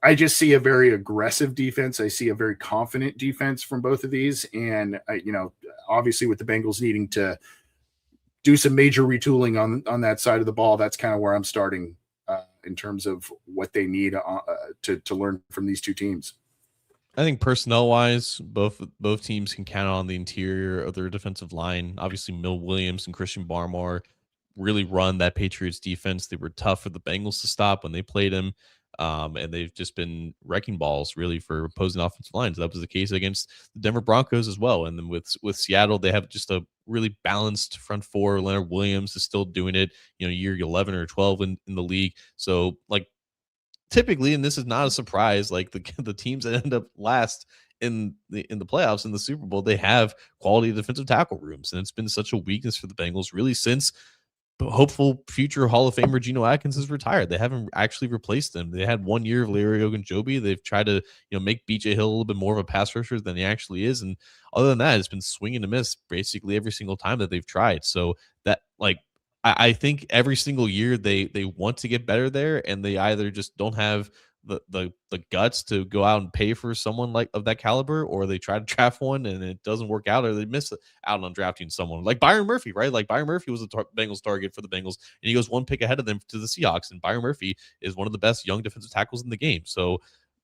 I just see a very aggressive defense. I see a very confident defense from both of these. And, obviously with the Bengals needing to do some major retooling on that side of the ball, that's kind of where I'm starting in terms of what they need to learn from these two teams. I think personnel wise, both teams can count on the interior of their defensive line. Obviously, Mill Williams and Christian Barmore really run that Patriots defense. They were tough for the Bengals to stop when they played him. And they've just been wrecking balls really for opposing offensive lines. That was the case against the Denver Broncos as well. And then with Seattle, they have just a really balanced front four. Leonard Williams is still doing it, year 11 or 12 in the league. So like, typically, and this is not a surprise, like the teams that end up last in the playoffs in the Super Bowl, they have quality defensive tackle rooms, and it's been such a weakness for the Bengals really since hopeful future Hall of Famer Geno Atkins has retired. They haven't actually replaced him. They had 1 year of Larry Ogunjobi. They've tried to make BJ Hill a little bit more of a pass rusher than he actually is, and other than that, it's been swing and a miss basically every single time that they've tried. So that I think every single year they want to get better there, and they either just don't have the guts to go out and pay for someone like of that caliber, or they try to draft one and it doesn't work out, or they miss out on drafting someone like Byron Murphy, right? Like Byron Murphy was a Bengals target for the Bengals, and he goes one pick ahead of them to the Seahawks, and Byron Murphy is one of the best young defensive tackles in the game. So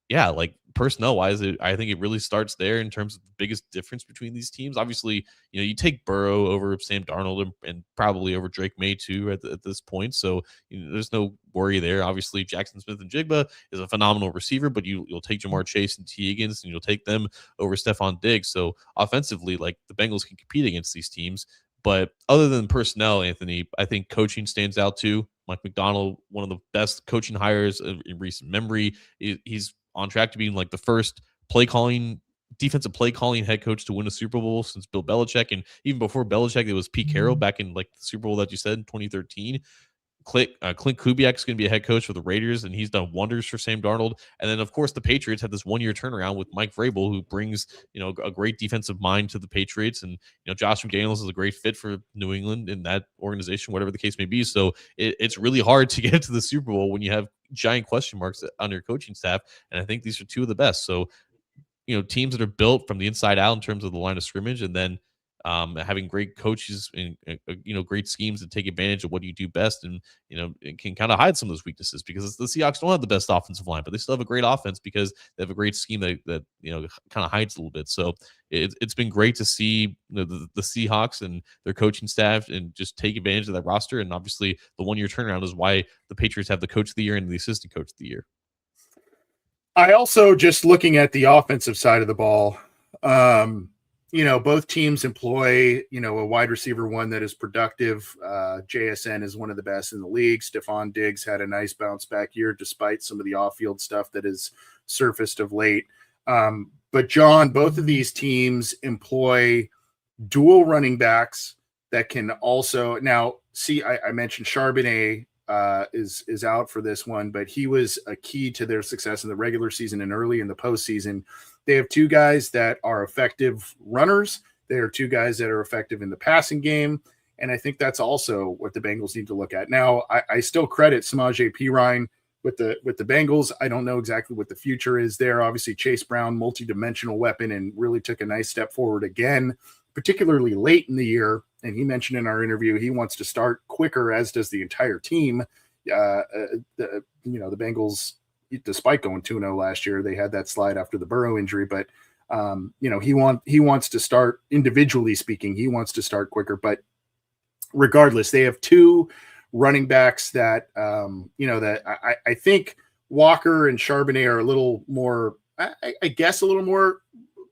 yeah, like personnel wise, I think it really starts there in terms of the biggest difference between these teams. Obviously, you take Burrow over Sam Darnold and probably over Drake May too at this point. So there's no worry there. Obviously, Jackson Smith and Jigba is a phenomenal receiver, but you'll take Jamar Chase and T. Higgins, and you'll take them over Stephon Diggs. So offensively, like the Bengals can compete against these teams. But other than personnel, Anthony, I think coaching stands out too. Mike McDonald, one of the best coaching hires in recent memory. He's on track to being like the first defensive play calling head coach to win a Super Bowl since Bill Belichick. And even before Belichick, it was Pete Carroll back in like the Super Bowl that you said in 2013. Clint Kubiak is going to be a head coach for the Raiders, and he's done wonders for Sam Darnold. And then, of course, the Patriots had this 1 year turnaround with Mike Vrabel, who brings a great defensive mind to the Patriots, and Josh McDaniels is a great fit for New England in that organization, whatever the case may be. So it's really hard to get to the Super Bowl when you have giant question marks on your coaching staff, and I think these are two of the best. So teams that are built from the inside out in terms of the line of scrimmage, and then having great coaches and great schemes to take advantage of what you do best, and it can kind of hide some of those weaknesses, because the Seahawks don't have the best offensive line, but they still have a great offense because they have a great scheme that kind of hides a little bit. So it's been great to see the Seahawks and their coaching staff and just take advantage of that roster. And obviously the 1 year turnaround is why the Patriots have the coach of the year and the assistant coach of the year. I also, just looking at the offensive side of the ball, both teams employ, a wide receiver one that is productive. JSN is one of the best in the league. Stephon Diggs had a nice bounce back year despite some of the off-field stuff that has surfaced of late. But John, both of these teams employ dual running backs that can also now see. I mentioned Charbonnet is out for this one, but he was a key to their success in the regular season and early in the postseason. They have two guys that are effective runners. There are two guys that are effective in the passing game. And I think that's also what the Bengals need to look at. Now, I still credit Samaje Perine with the Bengals. I don't know exactly what the future is there. Obviously, Chase Brown, multi-dimensional weapon, and really took a nice step forward again, particularly late in the year. And he mentioned in our interview he wants to start quicker, as does the entire team. The Bengals, despite going 2-0 last year, they had that slide after the Burrow injury. But he wants to start, individually speaking, he wants to start quicker. But regardless, they have two running backs that that I think Walker and Charbonnet are a little more, I guess, a little more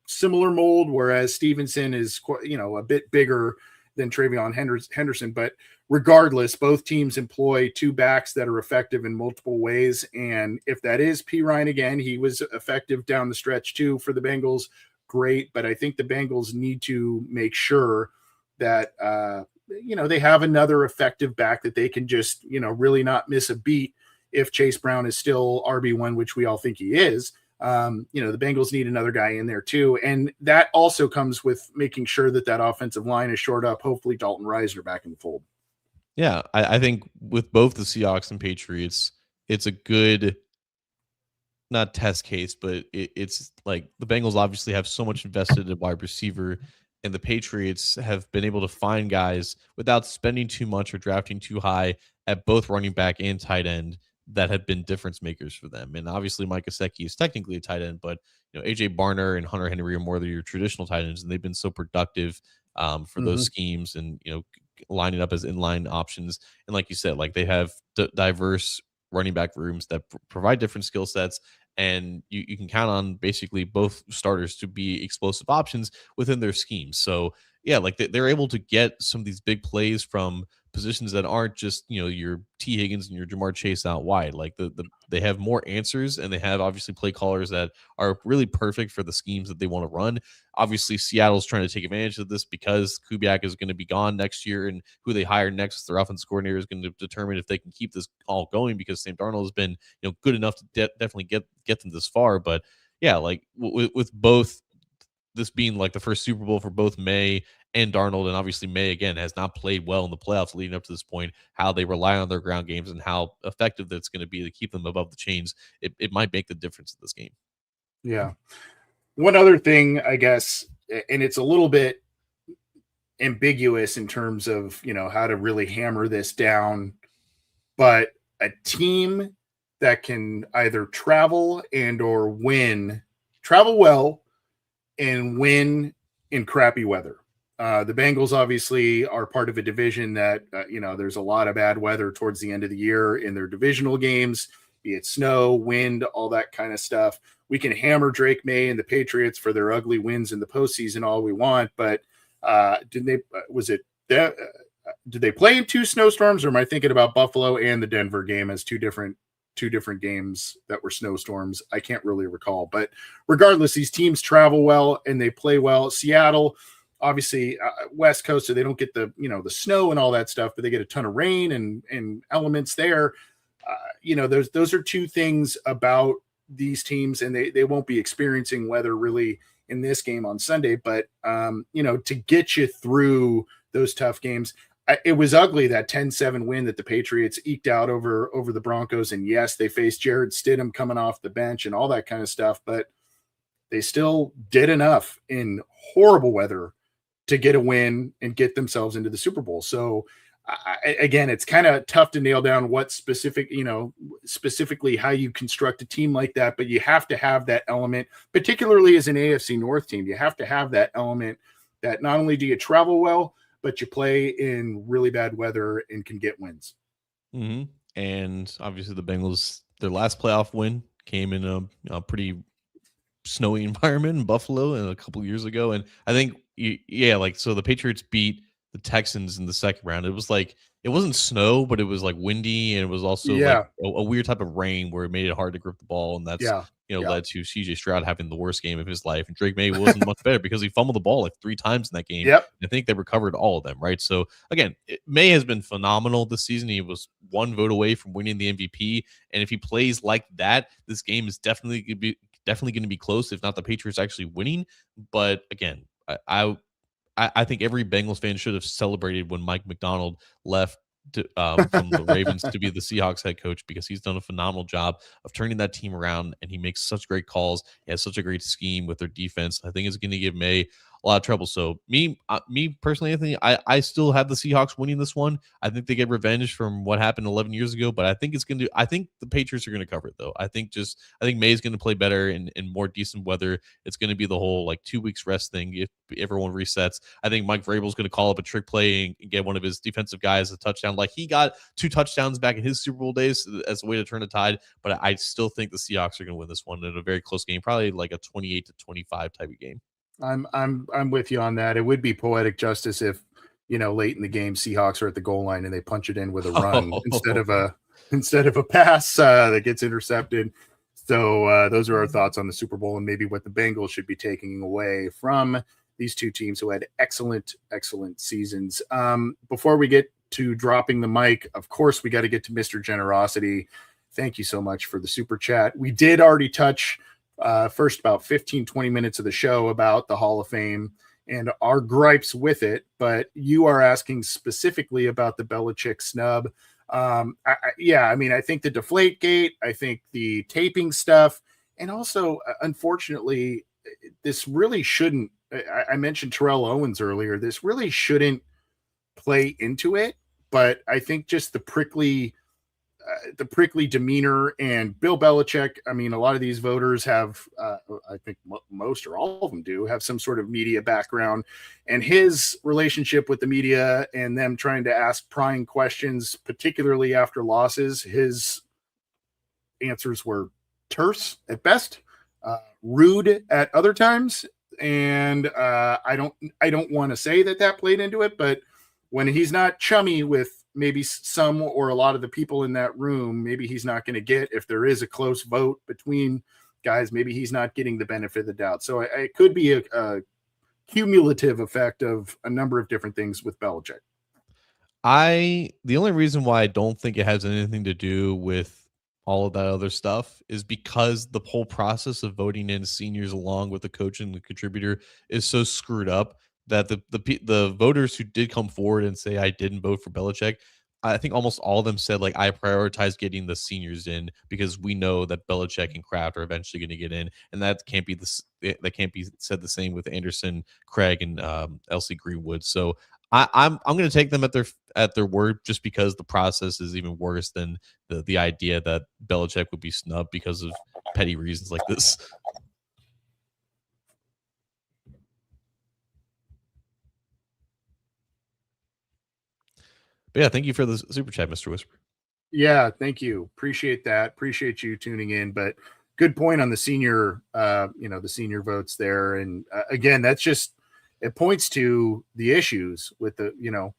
similar mold, whereas Stevenson is a bit bigger than Travion Henderson. But regardless, both teams employ two backs that are effective in multiple ways. And if that is P. Ryan again, he was effective down the stretch too for the Bengals. Great. But I think the Bengals need to make sure that, they have another effective back that they can just, really not miss a beat if Chase Brown is still RB1, which we all think he is. The Bengals need another guy in there too. And that also comes with making sure that offensive line is shored up. Hopefully Dalton Risner back in the fold. Yeah, I think with both the Seahawks and Patriots, it's a good, not test case, but it's like the Bengals obviously have so much invested in wide receiver, and the Patriots have been able to find guys without spending too much or drafting too high at both running back and tight end that have been difference makers for them. And obviously, Mike Gesicki is technically a tight end, but AJ Barner and Hunter Henry are more of your traditional tight ends, and they've been so productive for those schemes, and lining up as inline options. And like you said, like they have diverse running back rooms that provide different skill sets, and you can count on basically both starters to be explosive options within their schemes. So yeah, like they're able to get some of these big plays from positions that aren't just your T Higgins and your Jamar Chase out wide. Like they have more answers, and they have obviously play callers that are really perfect for the schemes that they want to run. Obviously, Seattle's trying to take advantage of this because Kubiak is going to be gone next year, and who they hire next, their offensive coordinator, is going to determine if they can keep this all going, because Sam Darnold has been good enough to definitely get them this far. But yeah, like with both this being like the first Super Bowl for both May and Darnold, and obviously May again has not played well in the playoffs leading up to this point, how they rely on their ground games and how effective that's going to be to keep them above the chains, it might make the difference in this game. Yeah. One other thing, I guess, and it's a little bit ambiguous in terms of, how to really hammer this down, but a team that can either travel travel well and win in crappy weather. The Bengals obviously are part of a division that, there's a lot of bad weather towards the end of the year in their divisional games, be it snow, wind, all that kind of stuff. We can hammer Drake May and the Patriots for their ugly wins in the postseason all we want, but did they play in two snowstorms, or am I thinking about Buffalo and the Denver game as two different games that were snowstorms? I can't really recall, but regardless, these teams travel well and they play well. Seattle, obviously West Coast, so they don't get the snow and all that stuff, but they get a ton of rain and elements there. Those are two things about these teams, and they won't be experiencing weather really in this game on Sunday, but to get you through those tough games. It was ugly, that 10-7 win that the Patriots eked out over the Broncos. And yes, they faced Jared Stidham coming off the bench and all that kind of stuff, but they still did enough in horrible weather to get a win and get themselves into the Super Bowl. So again, it's kind of tough to nail down what specifically how you construct a team like that, but you have to have that element, particularly as an AFC North team. You have to have that element that not only do you travel well, but you play in really bad weather and can get wins. Mm-hmm. And obviously the Bengals, their last playoff win came in a pretty snowy environment in Buffalo a couple years ago. And I think, so the Patriots beat the Texans in the second round. It was like, it wasn't snow, but it was like windy, and it was also like a weird type of rain where it made it hard to grip the ball. And that's, led to CJ Stroud having the worst game of his life. And Drake May wasn't much better because he fumbled the ball like 3 times in that game. Yep. I think they recovered all of them, right? So again, May has been phenomenal this season. He was 1 vote away from winning the MVP. And if he plays like that, this game is definitely going to be close, if not the Patriots actually winning. But again, I think every Bengals fan should have celebrated when Mike McDonald left from the Ravens to be the Seahawks head coach, because he's done a phenomenal job of turning that team around, and he makes such great calls. He has such a great scheme with their defense. I think it's going to give May a lot of trouble. So me personally, Anthony, I still have the Seahawks winning this one. I think they get revenge from what happened 11 years ago, but I think the Patriots are going to cover it though. I think May is going to play better in more decent weather. It's going to be the whole like 2 weeks rest thing if everyone resets. I think Mike Vrabel's going to call up a trick play and get one of his defensive guys a touchdown. Like he got 2 touchdowns back in his Super Bowl days as a way to turn the tide. But I still think the Seahawks are going to win this one in a very close game, probably like a 28-25 type of game. I'm with you on that. It would be poetic justice if late in the game, Seahawks are at the goal line and they punch it in with a run instead of a pass that gets intercepted. So those are our thoughts on the Super Bowl and maybe what the Bengals should be taking away from these two teams who had excellent seasons. Before we get to dropping the mic, of course, we got to get to Mr. Generosity. Thank you so much for the super chat. We did already touch first about 15-20 minutes of the show about the Hall of Fame and our gripes with it, but you are asking specifically about the Belichick snub. I think the Deflate Gate, I think the taping stuff, and also, unfortunately, this really shouldn't. I mentioned Terrell Owens earlier. This really shouldn't play into it, but I think just the prickly demeanor and Bill Belichick. I mean, a lot of these voters have, I think most or all of them do have some sort of media background, and his relationship with the media and them trying to ask prying questions, particularly after losses, his answers were terse at best, rude at other times. And I don't want to say that played into it, but when he's not chummy with maybe some or a lot of the people in that room, maybe he's not going to get, if there is a close vote between guys, maybe he's not getting the benefit of the doubt. So it could be a cumulative effect of a number of different things with Belichick. The only reason why I don't think it has anything to do with all of that other stuff is because the whole process of voting in seniors along with the coach and the contributor is so screwed up that the voters who did come forward and say I didn't vote for Belichick, I think almost all of them said like I prioritize getting the seniors in because we know that Belichick and Kraft are eventually going to get in, and that can't be said the same with Anderson, Craig, and Elsie Greenwood. So I'm going to take them at their word just because the process is even worse than the idea that Belichick would be snubbed because of petty reasons like this. But yeah, thank you for the super chat, Mr. Whisper. Yeah, thank you. Appreciate that. Appreciate you tuning in. But good point on the senior, the senior votes there. And again, that's just, it points to the issues with the,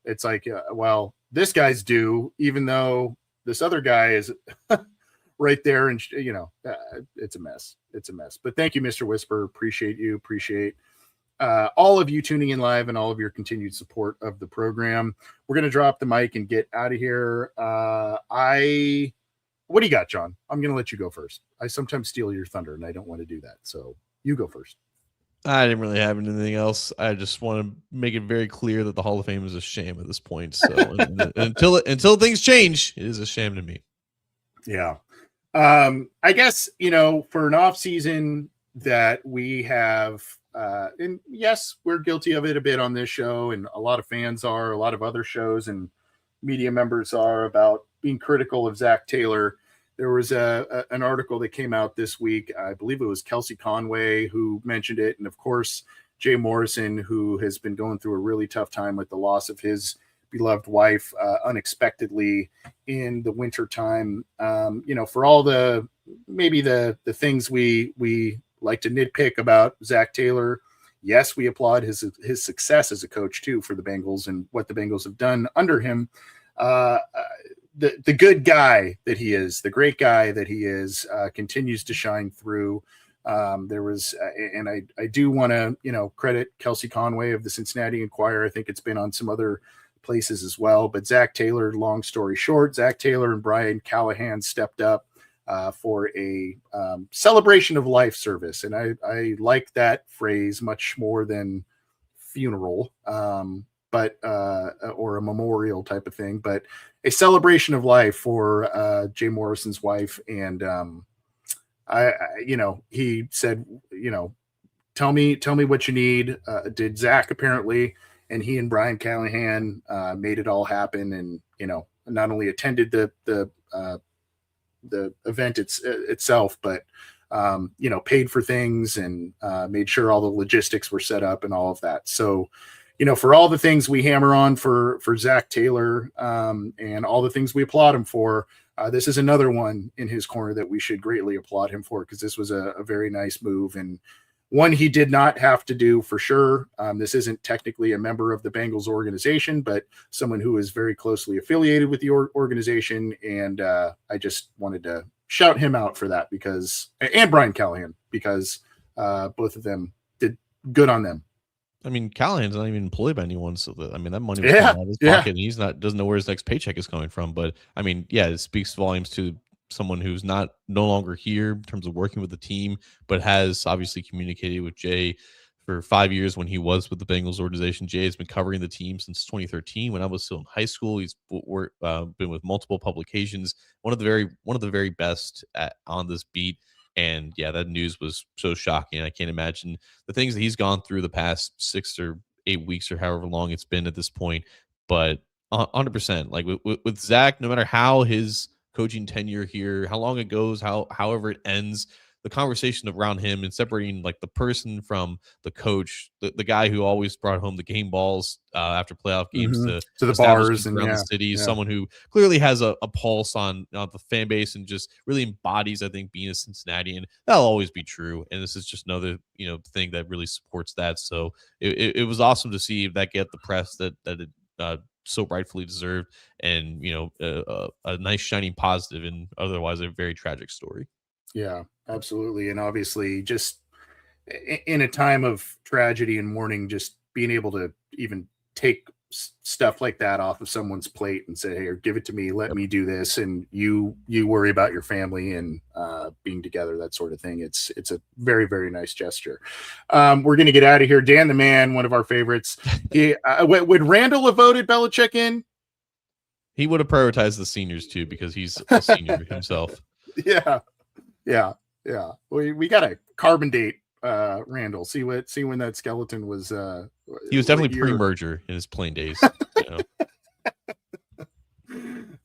it's like, well, this guy's due, even though this other guy is right there. And, it's a mess. It's a mess. But thank you, Mr. Whisper. Appreciate you. Appreciate all of you tuning in live and all of your continued support of the program. We're going to drop the mic and get out of here. What do you got, John? I'm going to let you go first. I sometimes steal your thunder and I don't want to do that. So you go first. I didn't really have anything else. I just want to make it very clear that the Hall of Fame is a sham at this point. So until things change, it is a sham to me. Yeah. I guess, for an off season that we have, and yes, we're guilty of it a bit on this show, and a lot of fans are, a lot of other shows and media members are, about being critical of Zach Taylor. There was an article that came out this week. I believe it was Kelsey Conway who mentioned it. And of course, Jay Morrison, who has been going through a really tough time with the loss of his beloved wife unexpectedly in the winter time. For all the things we like to nitpick about Zach Taylor, yes, we applaud his success as a coach too for the Bengals and what the Bengals have done under him. The good guy that he is, the great guy that he is, continues to shine through. There was, and I do want to, credit Kelsey Conway of the Cincinnati Enquirer. I think it's been on some other places as well. But Zach Taylor, long story short, Zach Taylor and Brian Callahan stepped up for a celebration of life service. And I like that phrase much more than funeral. But or a memorial type of thing, but a celebration of life for Jay Morrison's wife. And he said, tell me what you need. Did Zach apparently, and he and Brian Callahan made it all happen. And not only attended the event itself, but paid for things and made sure all the logistics were set up and all of that. So, for all the things we hammer on for Zach Taylor and all the things we applaud him for, this is another one in his corner that we should greatly applaud him for, because this was a very nice move. And One he did not have to do for sure. This isn't technically a member of the Bengals organization, but someone who is very closely affiliated with the organization. And I just wanted to shout him out for that because, and Brian Callahan, because both of them did good on them. I mean, Callahan's not even employed by anyone, so that money was coming out of his pocket, and he's doesn't know where his next paycheck is coming from. But I mean, yeah, it speaks volumes to someone who's no longer here in terms of working with the team, but has obviously communicated with Jay for 5 years when he was with the Bengals organization. Jay has been covering the team since 2013 when I was still in high school. He's been with multiple publications, one of the very best on this beat. And yeah, that news was so shocking. I can't imagine the things that he's gone through the past 6 or 8 weeks or however long it's been at this point. But 100%, like with Zach, no matter how his coaching tenure here, how long it goes, however it ends, the conversation around him and separating like the person from the coach, the guy who always brought home the game balls after playoff games to the bars and around the city, someone who clearly has a pulse on the fan base and just really embodies, I think, being a Cincinnatian. That'll always be true, and this is just another thing that really supports that. So it was awesome to see that get the press that it so rightfully deserved, and a nice shining positive in otherwise a very tragic story. Yeah, absolutely. And obviously just in a time of tragedy and mourning, just being able to even take stuff like that off of someone's plate and say, hey, or give it to me, let me do this, and you worry about your family and being together, that sort of thing. It's a very, very nice gesture. We're going to get out of here. Dan the Man, one of our favorites. Would Randall have voted Belichick in? He would have prioritized the seniors too, because he's a senior himself. Yeah. We got a carbon date Randall. See when that skeleton was. He was definitely pre-merger in his playing days.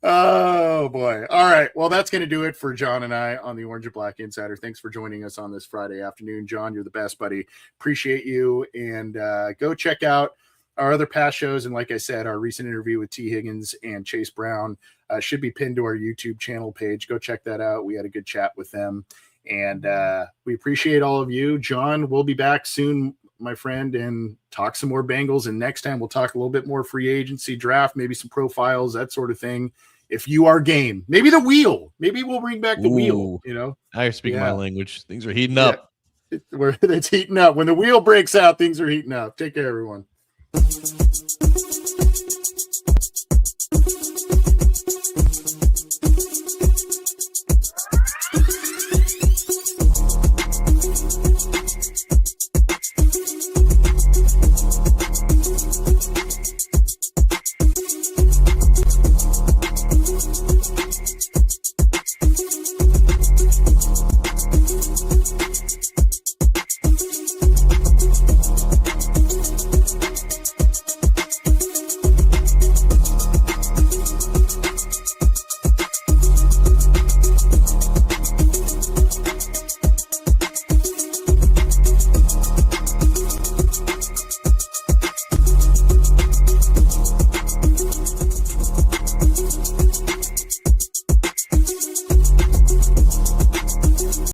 Oh boy! All right, well that's going to do it for John and I on the Orange and Black Insider. Thanks for joining us on this Friday afternoon, John. You're the best, buddy. Appreciate you, and go check out our other past shows. And like I said, our recent interview with T. Higgins and Chase Brown should be pinned to our YouTube channel page. Go check that out. We had a good chat with them, and we appreciate all of you. John, we'll be back soon, my friend, and talk some more Bengals. And next time we'll talk a little bit more free agency, draft, maybe some profiles, that sort of thing. If you are game, maybe the wheel, maybe we'll bring back the wheel, Now you're speaking my language. Things are heating up. It's heating up. When the wheel breaks out, things are heating up. Take care, everyone.